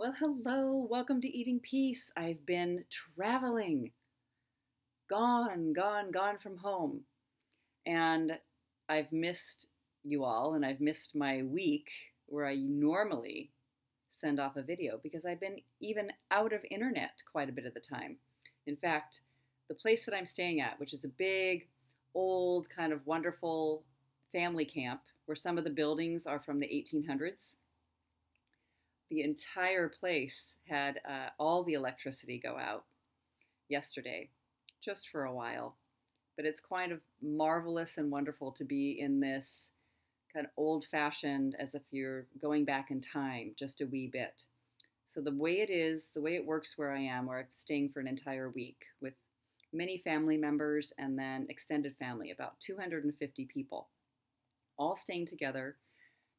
Well, hello, welcome to Eating Peace. I've been traveling, gone from home. And I've missed you all, and I've missed my week where I normally send off a video because I've been even out of internet quite a bit of the time. In fact, the place that I'm staying at, which is a big, old, kind of wonderful family camp where some of the buildings are from the 1800s, the entire place had all the electricity go out yesterday, just for a while. But it's kind of marvelous and wonderful to be in this kind of old fashioned, as if you're going back in time just a wee bit. So the way it works where I am, where I'm staying for an entire week with many family members and then extended family, about 250 people, all staying together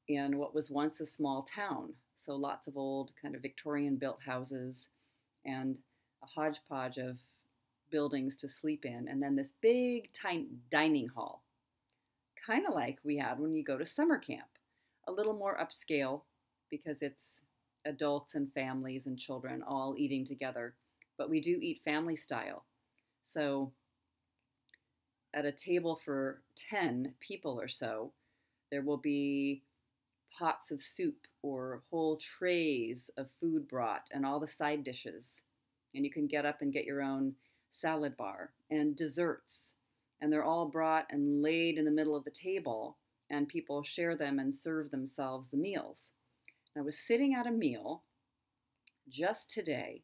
in what was once a small town. So lots of old kind of Victorian built houses and a hodgepodge of buildings to sleep in, and then this big tiny dining hall, kind of like we had when you go to summer camp, a little more upscale because it's adults and families and children all eating together, but we do eat family style. So at a table for 10 people or so, there will be pots of soup or whole trays of food brought and all the side dishes. And you can get up and get your own salad bar and desserts. And they're all brought and laid in the middle of the table, and people share them and serve themselves the meals. And I was sitting at a meal just today,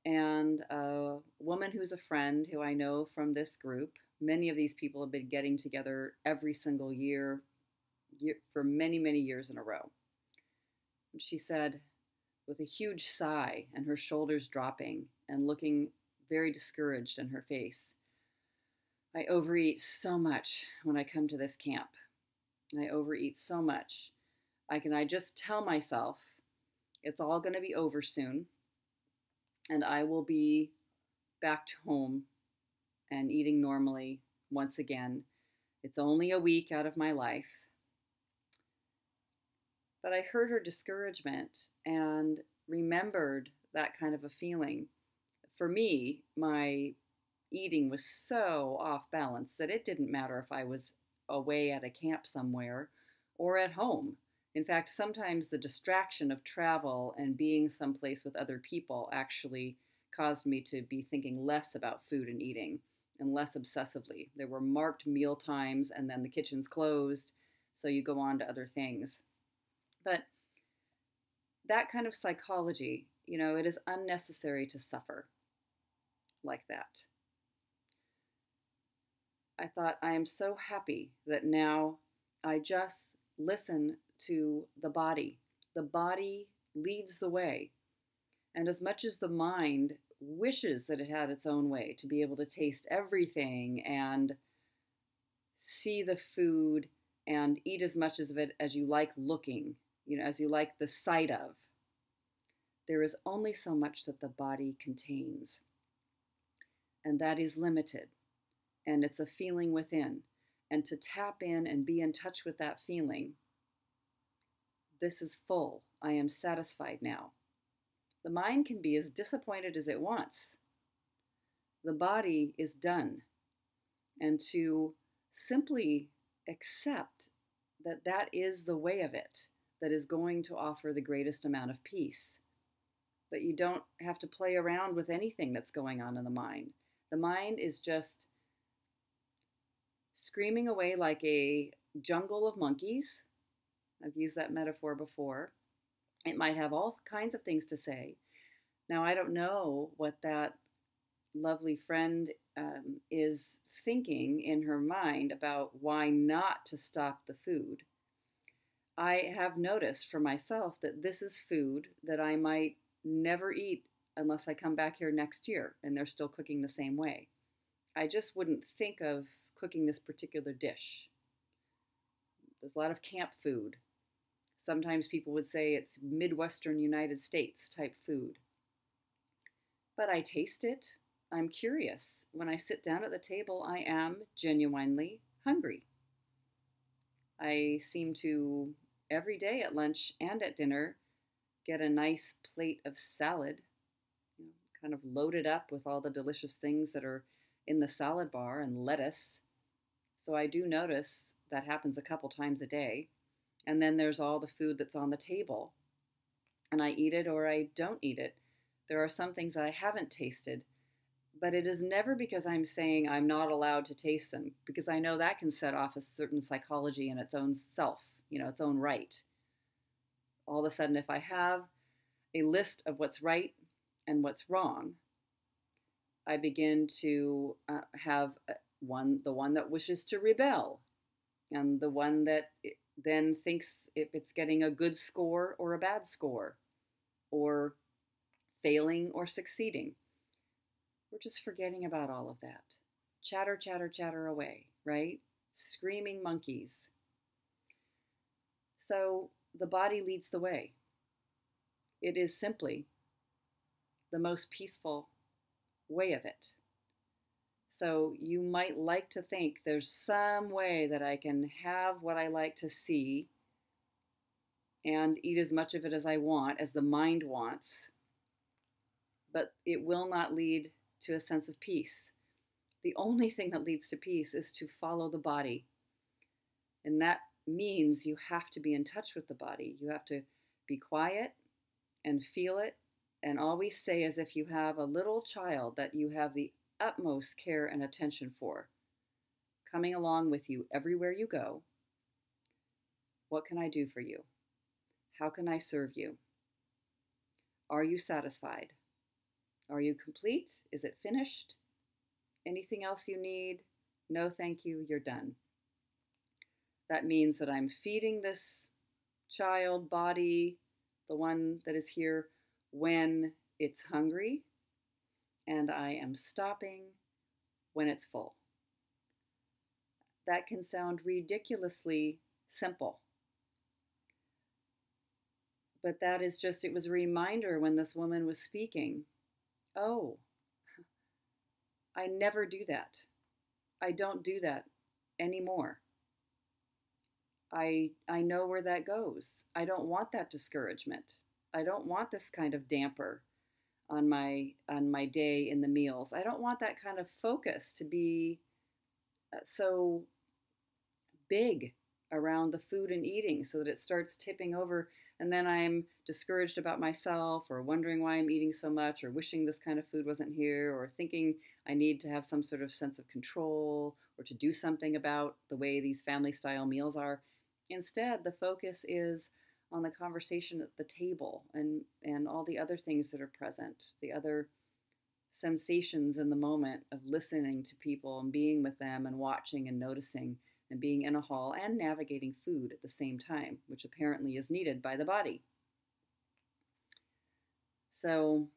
and a woman who's a friend who I know from this group, many of these people have been getting together every single year for many, many years in a row. She said, with a huge sigh and her shoulders dropping and looking very discouraged in her face, I overeat so much when I come to this camp. I overeat so much. I just tell myself it's all going to be over soon, and I will be back to home and eating normally once again. It's only a week out of my life. But I heard her discouragement and remembered that kind of a feeling. For me, my eating was so off balance that it didn't matter if I was away at a camp somewhere or at home. In fact, sometimes the distraction of travel and being someplace with other people actually caused me to be thinking less about food and eating and less obsessively. There were marked meal times, and then the kitchen's closed, so you go on to other things. But that kind of psychology, it is unnecessary to suffer like that. I thought, I am so happy that now I just listen to the body. The body leads the way. And as much as the mind wishes that it had its own way, to be able to taste everything and see the food and eat as much of it as you like looking, as you like the sight of, there is only so much that the body contains. And that is limited. And it's a feeling within. And to tap in and be in touch with that feeling, this is full. I am satisfied now. The mind can be as disappointed as it wants. The body is done. And to simply accept that that is the way of it that is going to offer the greatest amount of peace. That you don't have to play around with anything that's going on in the mind. The mind is just screaming away like a jungle of monkeys. I've used that metaphor before. It might have all kinds of things to say. Now, I don't know what that lovely friend is thinking in her mind about why not to stop the food. I have noticed for myself that this is food that I might never eat unless I come back here next year and they're still cooking the same way. I just wouldn't think of cooking this particular dish. There's a lot of camp food. Sometimes people would say it's Midwestern United States type food. But I taste it. I'm curious. When I sit down at the table, I am genuinely hungry. I seem to, every day at lunch and at dinner, get a nice plate of salad, you know, kind of loaded up with all the delicious things that are in the salad bar and lettuce. So I do notice that happens a couple times a day. And then there's all the food that's on the table. And I eat it or I don't eat it. There are some things that I haven't tasted, but it is never because I'm saying I'm not allowed to taste them, because I know that can set off a certain psychology in its own self, its own right. All of a sudden, if I have a list of what's right and what's wrong, I begin to have the one that wishes to rebel, and the one that then thinks if it's getting a good score or a bad score, or failing or succeeding. We're just forgetting about all of that. Chatter, chatter, chatter away, right? Screaming monkeys. So the body leads the way. It is simply the most peaceful way of it. So you might like to think there's some way that I can have what I like to see and eat as much of it as I want, as the mind wants, but it will not lead to a sense of peace. The only thing that leads to peace is to follow the body. And that means you have to be in touch with the body. You have to be quiet and feel it, and always say, as if you have a little child that you have the utmost care and attention for, coming along with you everywhere you go. What can I do for you? How can I serve you? Are you satisfied? Are you complete? Is it finished? Anything else you need? No, thank you, you're done. That means that I'm feeding this child body, the one that is here, when it's hungry, and I am stopping when it's full. That can sound ridiculously simple. But that is just, it was a reminder when this woman was speaking. Oh, I never do that. I don't do that anymore. I know where that goes. I don't want that discouragement. I don't want this kind of damper on my day in the meals. I don't want that kind of focus to be so big around the food and eating so that it starts tipping over, and then I'm discouraged about myself, or wondering why I'm eating so much, or wishing this kind of food wasn't here, or thinking I need to have some sort of sense of control or to do something about the way these family style meals are. Instead, the focus is on the conversation at the table, and all the other things that are present, the other sensations in the moment of listening to people and being with them and watching and noticing and being in a hall and navigating food at the same time, which apparently is needed by the body. So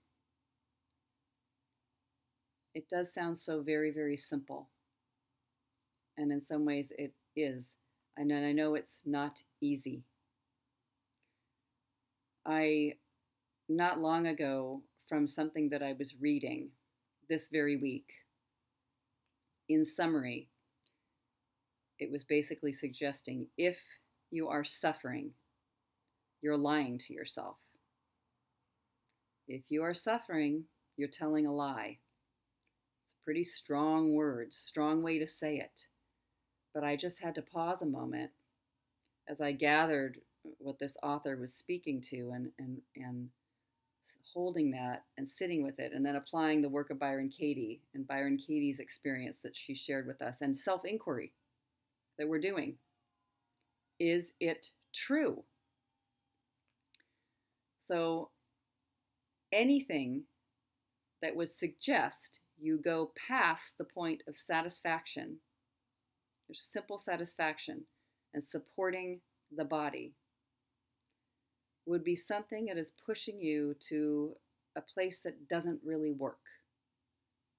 it does sound so very, very simple. And in some ways it is. And I know it's not easy. Not long ago, from something that I was reading this very week, in summary, it was basically suggesting if you are suffering, you're lying to yourself. If you are suffering, you're telling a lie. It's a pretty strong word, strong way to say it. But I just had to pause a moment as I gathered what this author was speaking to, and holding that and sitting with it, and then applying the work of Byron Katie and Byron Katie's experience that she shared with us, and self-inquiry that we're doing. Is it true? So anything that would suggest you go past the point of satisfaction, there's simple satisfaction and supporting the body, would be something that is pushing you to a place that doesn't really work.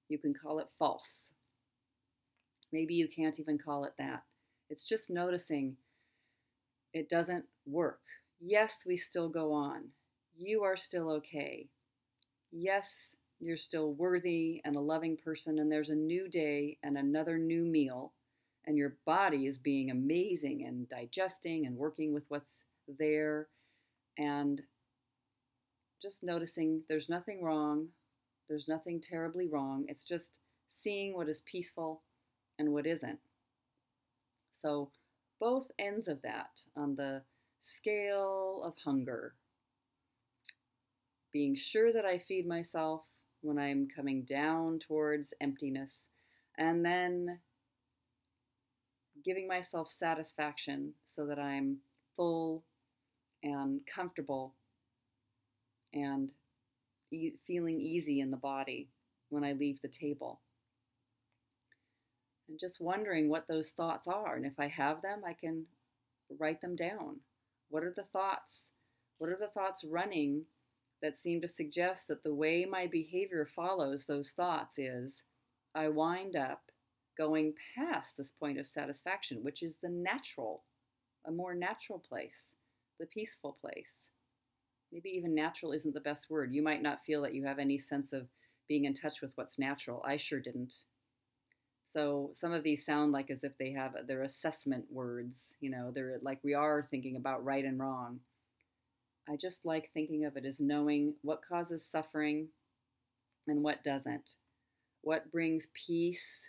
You can call it false. Maybe you can't even call it that. It's just noticing it doesn't work. Yes, we still go on. You are still okay. Yes, you're still worthy and a loving person, and there's a new day and another new meal, and your body is being amazing and digesting and working with what's there. And just noticing there's nothing wrong, there's nothing terribly wrong. It's just seeing what is peaceful and what isn't. So, both ends of that on the scale of hunger, being sure that I feed myself when I'm coming down towards emptiness, and then giving myself satisfaction so that I'm full and comfortable and feeling easy in the body when I leave the table. And just wondering what those thoughts are. And if I have them, I can write them down. What are the thoughts? What are the thoughts running that seem to suggest that the way my behavior follows those thoughts is I wind up going past this point of satisfaction, which is the natural, a more natural place, the peaceful place. Maybe even natural isn't the best word. You might not feel that you have any sense of being in touch with what's natural. I sure didn't. So some of these sound like as if they're assessment words, they're like we are thinking about right and wrong. I just like thinking of it as knowing what causes suffering and what doesn't, what brings peace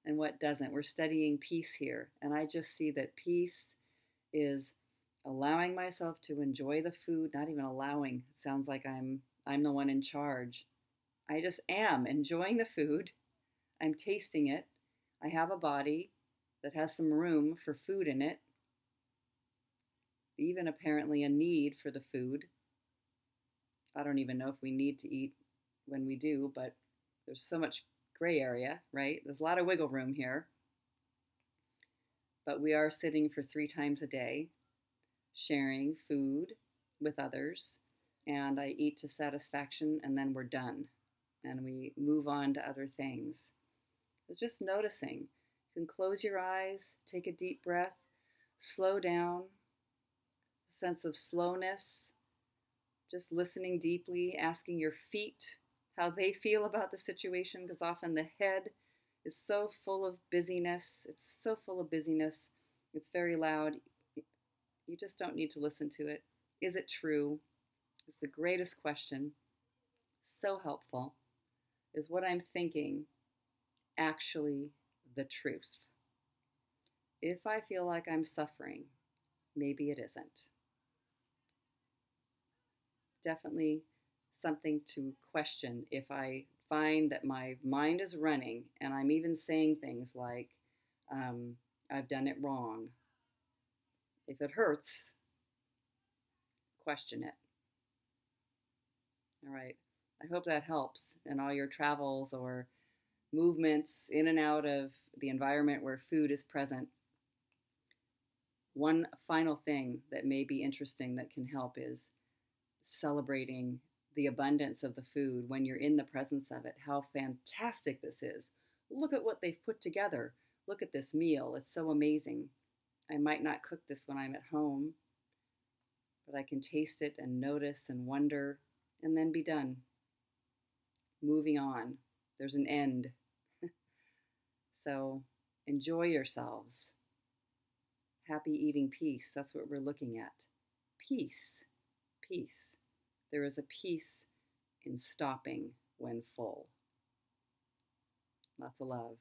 and what doesn't. We're studying peace here, and I just see that peace is allowing myself to enjoy the food, not even allowing. It sounds like I'm the one in charge. I just am enjoying the food. I'm tasting it. I have a body that has some room for food in it, even apparently a need for the food. I don't even know if we need to eat when we do, but there's so much gray area, right? There's a lot of wiggle room here. But we are sitting for 3 times a day, sharing food with others, and I eat to satisfaction, and then we're done, and we move on to other things. So just noticing. You can close your eyes, take a deep breath, slow down, a sense of slowness, just listening deeply, asking your feet how they feel about the situation, because often the head is so full of busyness. It's so full of busyness. It's very loud. You just don't need to listen to it. Is it true? It's the greatest question. So helpful. Is what I'm thinking actually the truth? If I feel like I'm suffering, maybe it isn't. Definitely something to question if I find that my mind is running and I'm even saying things like, I've done it wrong. If it hurts, question it. All right. I hope that helps in all your travels or movements in and out of the environment where food is present. One final thing that may be interesting that can help is celebrating the abundance of the food when you're in the presence of it. How fantastic this is. Look at what they've put together. Look at this meal. It's so amazing. I might not cook this when I'm at home, but I can taste it and notice and wonder and then be done. Moving on. There's an end. So enjoy yourselves. Happy eating peace. That's what we're looking at. Peace. Peace. There is a peace in stopping when full. Lots of love.